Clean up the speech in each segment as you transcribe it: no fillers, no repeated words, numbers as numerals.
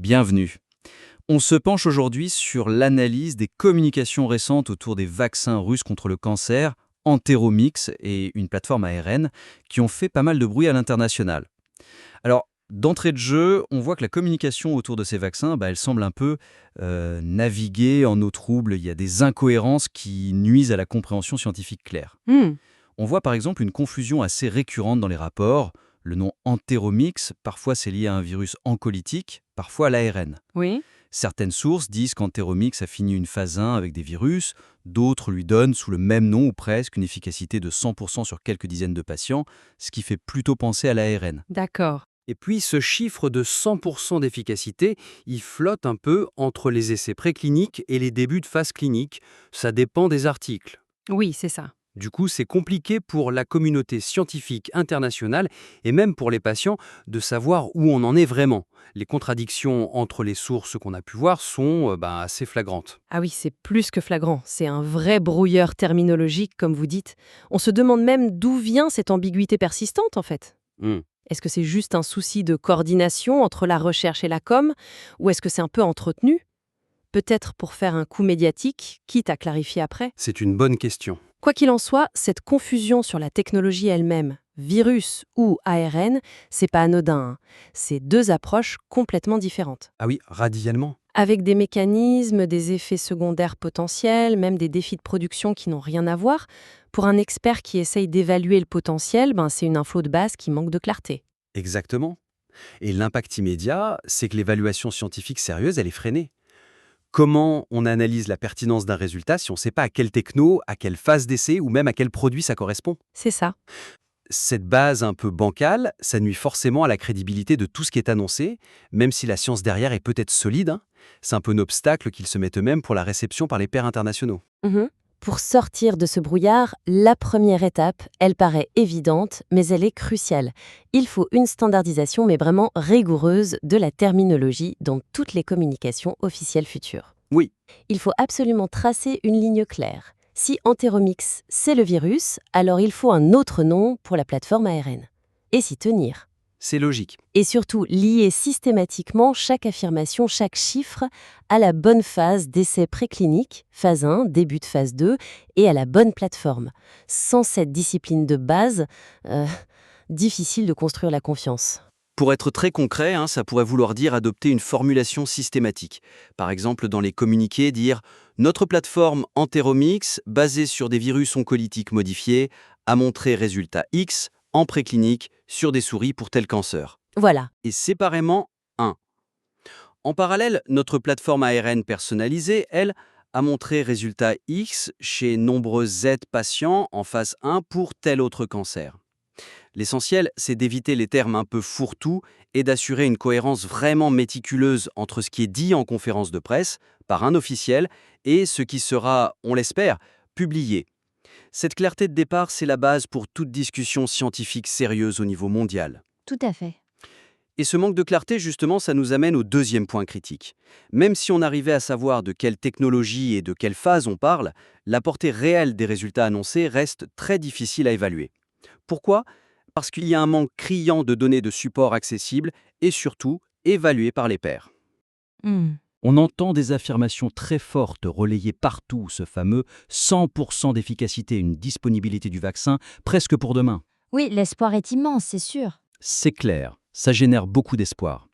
Bienvenue. On se penche aujourd'hui sur l'analyse des communications récentes autour des vaccins russes contre le cancer, Enteromix et une plateforme ARN, qui ont fait pas mal de bruit à l'international. Alors, d'entrée de jeu, on voit que la communication autour de ces vaccins, elle semble un peu naviguer en eau trouble. Il y a des incohérences qui nuisent à la compréhension scientifique claire. Hmm, On voit par exemple une confusion assez récurrente dans les rapports. Le nom Enteromix, parfois c'est lié à un virus oncolytique, parfois à l'ARN. oui, Certaines sources disent qu'Enteromix a fini une phase 1 avec des virus, d'autres lui donnent sous le même nom ou presque une efficacité de 100% sur quelques dizaines de patients, ce qui fait plutôt penser à l'ARN. d'accord. Et puis ce chiffre de 100% d'efficacité, il flotte un peu entre les essais précliniques et les débuts de phase clinique. Ça dépend des articles. Oui, c'est ça. Du coup, c'est compliqué pour la communauté scientifique internationale et même pour les patients de savoir où on en est vraiment. Les contradictions entre les sources qu'on a pu voir sont assez flagrantes. Ah oui, c'est plus que flagrant. C'est un vrai brouilleur terminologique, comme vous dites. On se demande même d'où vient cette ambiguïté persistante, en fait. Hmm. Est-ce que c'est juste un souci de coordination entre la recherche et la com, ou est-ce que c'est un peu entretenu? Peut-être pour faire un coup médiatique, quitte à clarifier après. C'est une bonne question. Quoi qu'il en soit, cette confusion sur la technologie elle-même, virus ou ARN, c'est pas anodin, hein. C'est deux approches complètement différentes. Ah oui, radicalement. Avec des mécanismes, des effets secondaires potentiels, même des défis de production qui n'ont rien à voir, pour un expert qui essaye d'évaluer le potentiel, c'est une info de base qui manque de clarté. Exactement. Et l'impact immédiat, c'est que l'évaluation scientifique sérieuse, elle est freinée. Comment on analyse la pertinence d'un résultat si on ne sait pas à quelle techno, à quelle phase d'essai ou même à quel produit ça correspond? C'est ça. Cette base un peu bancale, ça nuit forcément à la crédibilité de tout ce qui est annoncé, même si la science derrière est peut-être solide, hein. C'est un peu un obstacle qu'ils se mettent eux-mêmes pour la réception par les pairs internationaux. Mhm. Pour sortir de ce brouillard, la première étape, elle paraît évidente, mais elle est cruciale. Il faut une standardisation, mais vraiment rigoureuse, de la terminologie dans toutes les communications officielles futures. Oui, Il faut absolument tracer une ligne claire. Si Enteromix, c'est le virus, alors il faut un autre nom pour la plateforme ARN. Et s'y tenir. c'est logique. Et surtout, lier systématiquement chaque affirmation, chaque chiffre à la bonne phase d'essai préclinique, phase 1, début de phase 2, et à la bonne plateforme. Sans cette discipline de base, difficile de construire la confiance. Pour être très concret, ça pourrait vouloir dire adopter une formulation systématique. Par exemple, dans les communiqués, dire «Notre plateforme Enteromix, basée sur des virus oncolytiques modifiés, a montré résultat X en préclinique sur des souris pour tel cancer». Voilà, Et séparément 1. En parallèle, notre plateforme ARN personnalisée, elle, a montré résultat X chez nombreux Z patients en phase 1 pour tel autre cancer. L'essentiel, c'est d'éviter les termes un peu fourre-tout et d'assurer une cohérence vraiment méticuleuse entre ce qui est dit en conférence de presse par un officiel et ce qui sera, on l'espère, publié. Cette clarté de départ, c'est la base pour toute discussion scientifique sérieuse au niveau mondial. tout à fait. Et ce manque de clarté, justement, ça nous amène au deuxième point critique. Même si on arrivait à savoir de quelle technologie et de quelle phase on parle, la portée réelle des résultats annoncés reste très difficile à évaluer. Pourquoi ? Parce qu'il y a un manque criant de données de support accessibles et surtout évaluées par les pairs. On entend des affirmations très fortes relayées partout, ce fameux 100% d'efficacité, une disponibilité du vaccin presque pour demain. Oui, l'espoir est immense, c'est sûr. C'est clair, ça génère beaucoup d'espoir.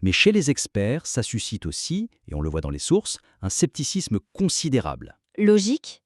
Mais chez les experts, ça suscite aussi, et on le voit dans les sources, un scepticisme considérable. Logique.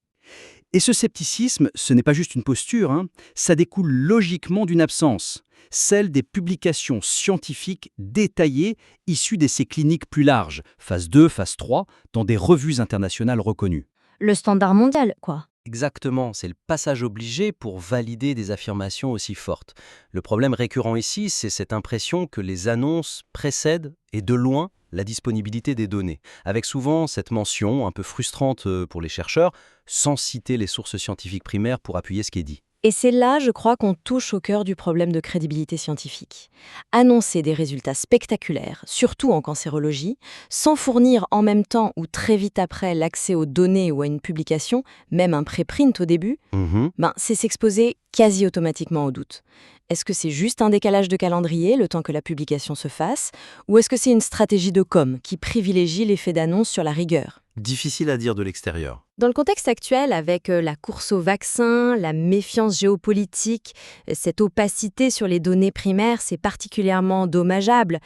Et ce scepticisme, ce n'est pas juste une posture, ça découle logiquement d'une absence, celle des publications scientifiques détaillées issues d'essais cliniques plus larges, phase 2, phase 3, dans des revues internationales reconnues. Le standard mondial, quoi. Exactement, c'est le passage obligé pour valider des affirmations aussi fortes. Le problème récurrent ici, c'est cette impression que les annonces précèdent, et de loin, la disponibilité des données, avec souvent cette mention un peu frustrante pour les chercheurs, sans citer les sources scientifiques primaires pour appuyer ce qui est dit. Et c'est là, je crois, qu'on touche au cœur du problème de crédibilité scientifique. Annoncer des résultats spectaculaires, surtout en cancérologie, sans fournir en même temps ou très vite après l'accès aux données ou à une publication, même un préprint au début, c'est s'exposer quasi automatiquement au doute. Est-ce que c'est juste un décalage de calendrier, le temps que la publication se fasse, ou est-ce que c'est une stratégie de com qui privilégie l'effet d'annonce sur la rigueur? Difficile à dire de l'extérieur. Dans le contexte actuel, avec la course au vaccin, la méfiance géopolitique, cette opacité sur les données primaires, c'est particulièrement dommageable.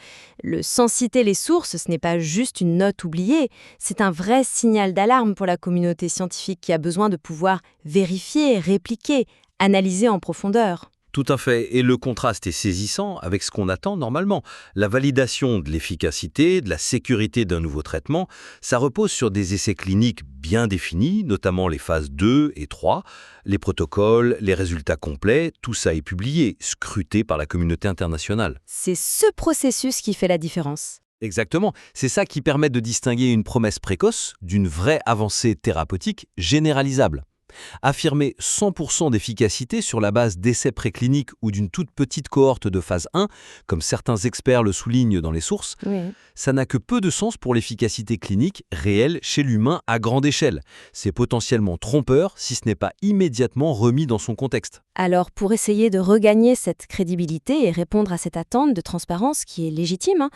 Le sans citer les sources, ce n'est pas juste une note oubliée, c'est un vrai signal d'alarme pour la communauté scientifique qui a besoin de pouvoir vérifier, répliquer, analyser en profondeur. Tout à fait, et le contraste est saisissant avec ce qu'on attend normalement. La validation de l'efficacité, de la sécurité d'un nouveau traitement, ça repose sur des essais cliniques bien définis, notamment les phases 2 et 3, les protocoles, les résultats complets, tout ça est publié, scruté par la communauté internationale. C'est ce processus qui fait la différence. Exactement, c'est ça qui permet de distinguer une promesse précoce d'une vraie avancée thérapeutique généralisable. Affirmer 100% d'efficacité sur la base d'essais précliniques ou d'une toute petite cohorte de phase 1, comme certains experts le soulignent dans les sources, ça n'a que peu de sens pour l'efficacité clinique réelle chez l'humain à grande échelle. C'est potentiellement trompeur si ce n'est pas immédiatement remis dans son contexte. Alors, pour essayer de regagner cette crédibilité et répondre à cette attente de transparence qui est légitime,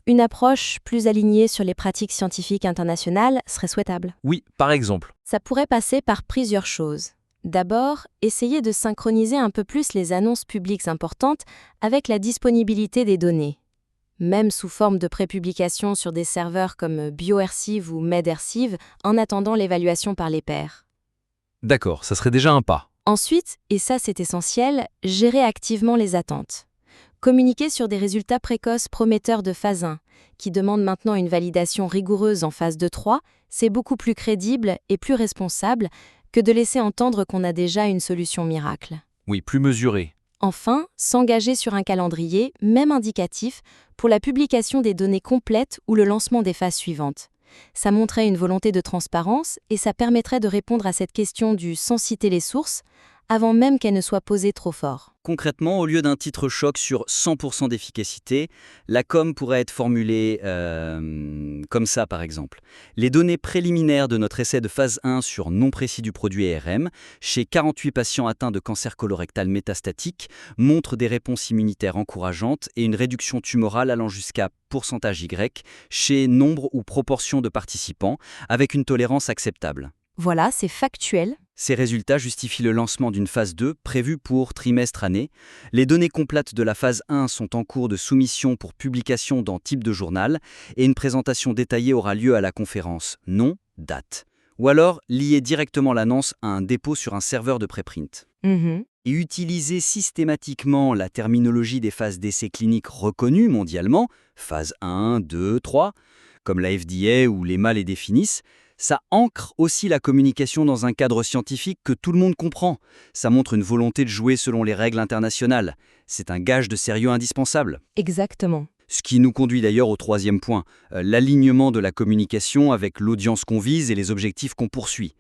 une approche plus alignée sur les pratiques scientifiques internationales serait souhaitable. Oui, par exemple. Ça pourrait passer par plusieurs choses. D'abord, essayer de synchroniser un peu plus les annonces publiques importantes avec la disponibilité des données. Même sous forme de prépublication sur des serveurs comme BioArchive ou MedArchive, en attendant l'évaluation par les pairs. D'accord, ça serait déjà un pas. Ensuite, et ça c'est essentiel, gérer activement les attentes. Communiquer sur des résultats précoces prometteurs de phase 1, qui demandent maintenant une validation rigoureuse en phase 2-3, c'est beaucoup plus crédible et plus responsable que de laisser entendre qu'on a déjà une solution miracle. Oui, plus mesuré. Enfin, s'engager sur un calendrier, même indicatif, pour la publication des données complètes ou le lancement des phases suivantes. Ça montrait une volonté de transparence et ça permettrait de répondre à cette question du sans citer les sources, avant même qu'elle ne soit posée trop fort. Concrètement, au lieu d'un titre choc sur 100% d'efficacité, la com pourrait être formulée comme ça par exemple. Les données préliminaires de notre essai de phase 1 sur non précis du produit ARM, chez 48 patients atteints de cancer colorectal métastatique, montrent des réponses immunitaires encourageantes et une réduction tumorale allant jusqu'à pourcentage Y chez nombre ou proportion de participants, avec une tolérance acceptable. Voilà, c'est factuel. Ces résultats justifient le lancement d'une phase 2 prévue pour trimestre-année. Les données complètes de la phase 1 sont en cours de soumission pour publication dans Type de journal et une présentation détaillée aura lieu à la conférence nom, date. Ou alors lier directement l'annonce à un dépôt sur un serveur de préprint. Et utiliser systématiquement la terminologie des phases d'essais cliniques reconnues mondialement, phase 1, 2, 3, comme la FDA ou l'EMA les définissent, ça ancre aussi la communication dans un cadre scientifique que tout le monde comprend. Ça montre une volonté de jouer selon les règles internationales. C'est un gage de sérieux indispensable. Exactement. Ce qui nous conduit d'ailleurs au troisième point, l'alignement de la communication avec l'audience qu'on vise et les objectifs qu'on poursuit.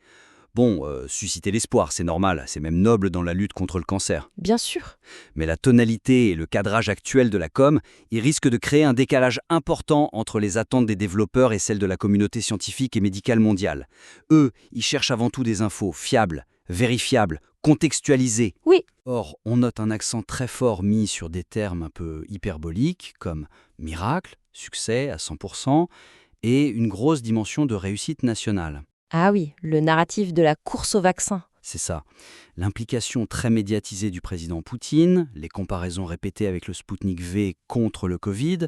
Bon, susciter l'espoir, c'est normal, c'est même noble dans la lutte contre le cancer. Bien sûr. Mais la tonalité et le cadrage actuel de la com, ils risquent de créer un décalage important entre les attentes des développeurs et celles de la communauté scientifique et médicale mondiale. Eux, ils cherchent avant tout des infos fiables, vérifiables, contextualisées. Oui. Or, on note un accent très fort mis sur des termes un peu hyperboliques comme miracle, succès à 100%, et une grosse dimension de réussite nationale. Ah oui, le narratif de la course au vaccin. C'est ça. L'implication très médiatisée du président Poutine, les comparaisons répétées avec le Sputnik V contre le Covid,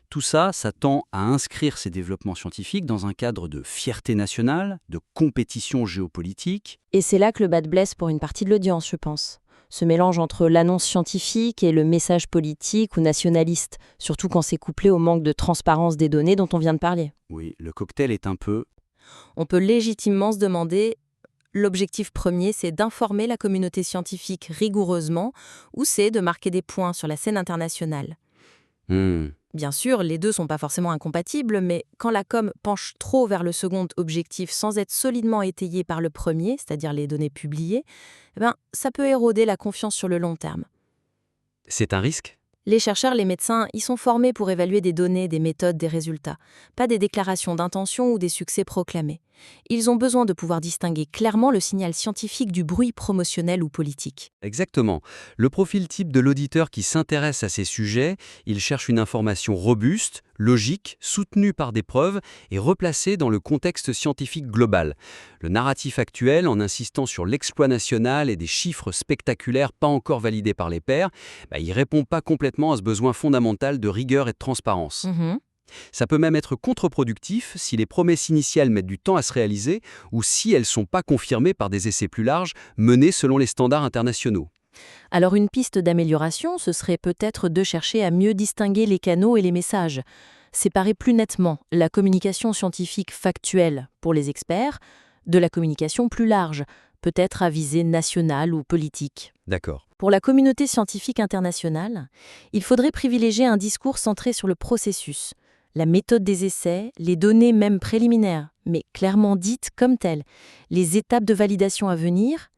tout ça, ça tend à inscrire ces développements scientifiques dans un cadre de fierté nationale, de compétition géopolitique. Et c'est là que le bas blesse pour une partie de l'audience, je pense. Ce mélange entre l'annonce scientifique et le message politique ou nationaliste, surtout quand c'est couplé au manque de transparence des données dont on vient de parler. Oui, le cocktail est un peu... On peut légitimement se demander, l'objectif premier, c'est d'informer la communauté scientifique rigoureusement ou c'est de marquer des points sur la scène internationale. Bien sûr, les deux sont pas forcément incompatibles, mais quand la com penche trop vers le second objectif sans être solidement étayé par le premier, c'est-à-dire les données publiées, ça peut éroder la confiance sur le long terme. C'est un risque ? Les chercheurs, les médecins, ils sont formés pour évaluer des données, des méthodes, des résultats, pas des déclarations d'intention ou des succès proclamés. Ils ont besoin de pouvoir distinguer clairement le signal scientifique du bruit promotionnel ou politique. Exactement. Le profil type de l'auditeur qui s'intéresse à ces sujets, il cherche une information robuste, logique, soutenue par des preuves et replacée dans le contexte scientifique global. Le narratif actuel, en insistant sur l'exploit national et des chiffres spectaculaires pas encore validés par les pairs, il répond pas complètement à ce besoin fondamental de rigueur et de transparence. Ça peut même être contre-productif si les promesses initiales mettent du temps à se réaliser ou si elles ne sont pas confirmées par des essais plus larges menés selon les standards internationaux. Alors une piste d'amélioration, ce serait peut-être de chercher à mieux distinguer les canaux et les messages. Séparer plus nettement la communication scientifique factuelle pour les experts de la communication plus large, peut-être à visée nationale ou politique. D'accord. Pour la communauté scientifique internationale, il faudrait privilégier un discours centré sur le processus, la méthode des essais, les données même préliminaires, mais clairement dites comme telles, les étapes de validation à venir,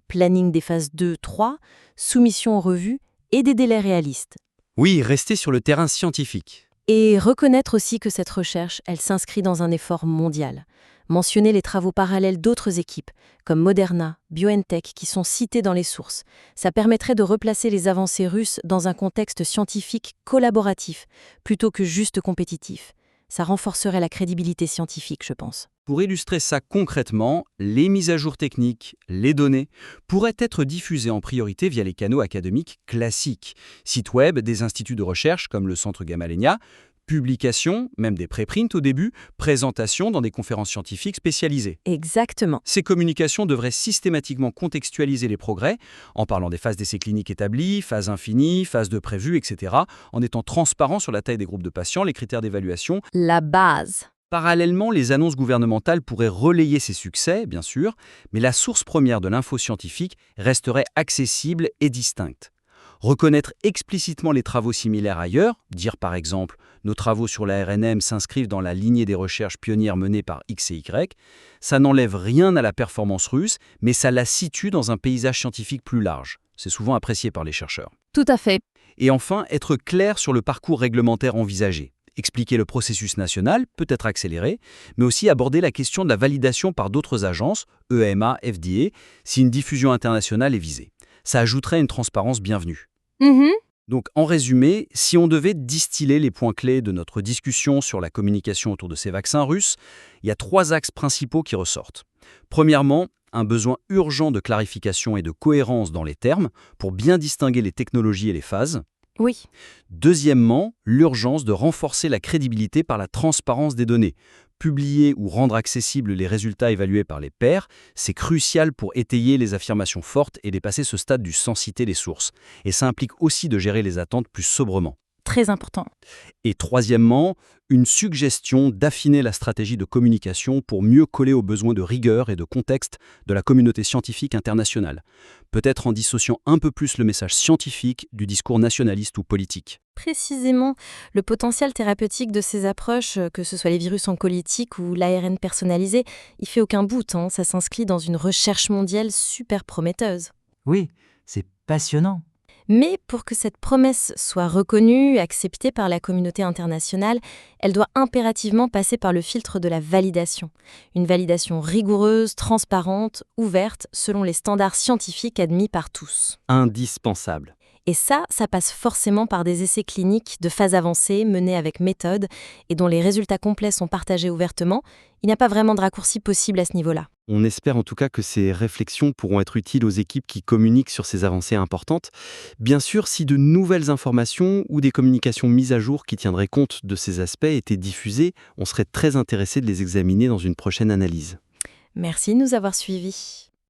planning des phases 2-3, soumission en revue et des délais réalistes. Oui, rester sur le terrain scientifique. Et reconnaître aussi que cette recherche, elle s'inscrit dans un effort mondial. Mentionner les travaux parallèles d'autres équipes, comme Moderna, BioNTech, qui sont cités dans les sources. Ça permettrait de replacer les avancées russes dans un contexte scientifique collaboratif, plutôt que juste compétitif. Ça renforcerait la crédibilité scientifique, je pense. Pour illustrer ça concrètement, les mises à jour techniques, les données, pourraient être diffusées en priorité via les canaux académiques classiques, sites web des instituts de recherche comme le Centre Gamaleya, publications, même des préprints au début, présentations dans des conférences scientifiques spécialisées. Exactement. Ces communications devraient systématiquement contextualiser les progrès, en parlant des phases d'essais cliniques établies, phases infinies, phases de prévues, etc., en étant transparents sur la taille des groupes de patients, les critères d'évaluation. La base. Parallèlement, les annonces gouvernementales pourraient relayer ces succès, bien sûr, mais la source première de l'info scientifique resterait accessible et distincte. Reconnaître explicitement les travaux similaires ailleurs, dire par exemple « nos travaux sur la RNM s'inscrivent dans la lignée des recherches pionnières menées par X et Y », ça n'enlève rien à la performance russe, mais ça la situe dans un paysage scientifique plus large. C'est souvent apprécié par les chercheurs. Tout à fait. Et enfin, être clair sur le parcours réglementaire envisagé. Expliquer le processus national, peut-être accéléré, mais aussi aborder la question de la validation par d'autres agences, EMA, FDA, si une diffusion internationale est visée. Ça ajouterait une transparence bienvenue. Donc, en résumé, si on devait distiller les points clés de notre discussion sur la communication autour de ces vaccins russes, il y a 3 axes principaux qui ressortent. Premièrement, un besoin urgent de clarification et de cohérence dans les termes pour bien distinguer les technologies et les phases. Oui. Deuxièmement, l'urgence de renforcer la crédibilité par la transparence des données. Publier ou rendre accessibles les résultats évalués par les pairs, c'est crucial pour étayer les affirmations fortes et dépasser ce stade du sans citer les sources. Et ça implique aussi de gérer les attentes plus sobrement. Très important. Et troisièmement, une suggestion d'affiner la stratégie de communication pour mieux coller aux besoins de rigueur et de contexte de la communauté scientifique internationale. Peut-être en dissociant un peu plus le message scientifique du discours nationaliste ou politique. Précisément, le potentiel thérapeutique de ces approches, que ce soit les virus oncolytiques ou l'ARN personnalisé, il fait aucun doute, ça s'inscrit dans une recherche mondiale super prometteuse. Oui, c'est passionnant. Mais pour que cette promesse soit reconnue, acceptée par la communauté internationale, elle doit impérativement passer par le filtre de la validation. Une validation rigoureuse, transparente, ouverte, selon les standards scientifiques admis par tous. Indispensable. Et ça passe forcément par des essais cliniques de phase avancée menés avec méthode et dont les résultats complets sont partagés ouvertement. Il n'y a pas vraiment de raccourci possible à ce niveau-là. On espère en tout cas que ces réflexions pourront être utiles aux équipes qui communiquent sur ces avancées importantes. Bien sûr, si de nouvelles informations ou des communications mises à jour qui tiendraient compte de ces aspects étaient diffusées, on serait très intéressé de les examiner dans une prochaine analyse. Merci de nous avoir suivis.